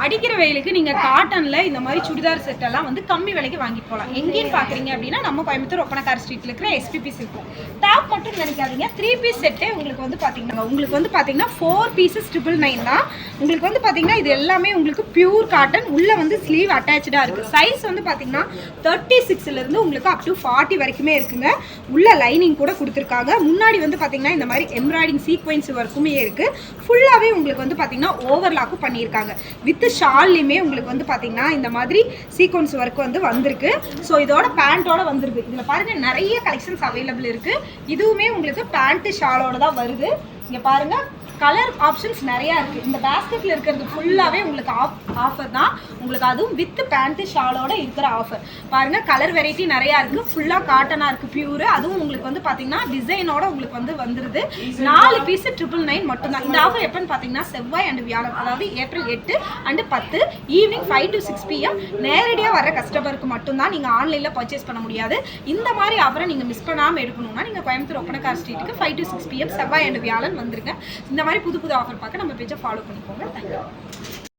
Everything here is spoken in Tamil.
அடிக்கிற வெயிலுக்கு நீங்கள் காட்டனில் இந்த மாதிரி சுடிதார் செட்டெல்லாம் வந்து கம்மி விலைக்கு வாங்கிட்டு போகலாம். எங்கேன்னு பார்க்குறீங்க அப்படின்னா நம்ம கோயம்புத்தூர் ஒப்பனக்கார ஸ்ட்ரீட்டில் இருக்கிற எஸ்பிபிஸ் இருக்கும். டாப் மட்டும் நினைக்காதீங்க, 3 பீஸ் செட்டே உங்களுக்கு வந்து பார்த்தீங்கன்னா 4 பீசஸ் 999 தான். உங்களுக்கு வந்து பார்த்தீங்கன்னா இது எல்லாமே உங்களுக்கு பியூர் காட்டன், உள்ளே வந்து ஸ்லீவ் அட்டாச்சாக இருக்குது. சைஸ் வந்து பார்த்தீங்கன்னா 36லேருந்து உங்களுக்கு அப் டு 40 வரைக்குமே இருக்குங்க. உள்ள லைனிங் கூட கொடுத்துருக்காங்க. முன்னாடி வந்து பார்த்தீங்கன்னா இந்த மாதிரி எம்ப்ராய்டிங் சீக்வென்ஸ் ஒர்க்குமே இருக்குது. ஃபுல்லாகவே உங்களுக்கு வந்து பார்த்தீங்கன்னா ஓவர்லாக்கும் பண்ணியிருக்காங்க. வித் ஷால்லையுமே உங்களுக்கு வந்து பார்த்தீங்கன்னா இந்த மாதிரி சீக்வென்ஸ் ஒர்க் வந்து வந்திருக்கு. ஸோ இதோட பேண்ட்டோட வந்துருக்கு. இதில் பாருங்கள் நிறைய கலெக்ஷன்ஸ் அவைலபிள் இருக்குது. இதுவுமே உங்களுக்கு பேண்ட்டு ஷாலோட தான் வருது. இங்கே பாருங்கள் கலர் ஆப்ஷன்ஸ் நிறையா இருக்குது. இந்த பேஸ்கெட்டில் இருக்கிறது ஃபுல்லாகவே உங்களுக்கு ஆஃபர் தான். உங்களுக்கு அதுவும் வித் பேண்ட்டு ஷாலோட இருக்கிற ஆஃபர் பாருங்கள். கலர் வெரைட்டி நிறையா இருக்குது. ஃபுல்லாக காட்டனாக இருக்குது பியூரு. அதுவும் உங்களுக்கு வந்து பார்த்தீங்கன்னா டிசைனோட உங்களுக்கு வந்து வந்துடுது. 4 பீஸு 999 மட்டும்தான். இந்த ஆஃபர் எப்போன்னு பார்த்தீங்கன்னா செவ்வாய் அண்ட் வியாழன், அதாவது April 8 and 10 evening 5 to 6 PM நேரடியாக வர கஸ்டமருக்கு மட்டும்தான். நீங்கள் ஆன்லைனில் பர்ச்சேஸ் பண்ண முடியாது. இந்த மாதிரி ஆஃபரை நீங்கள் மிஸ் பண்ணாமல் எடுக்கணும்னா நீங்கள் கோயம்புத்தூர் ஒப்பனக்கார ஸ்ட்ரீட்டுக்கு 5 to 6 PM செவ்வாய் அண்ட் வியாழன் வந்துருங்க. இந்த மாதிரி புது ஆஃபர் பார்க்க நம்ம பேஜை ஃபாலோ பண்ணிக்கோங்க. தேங்க்யூ.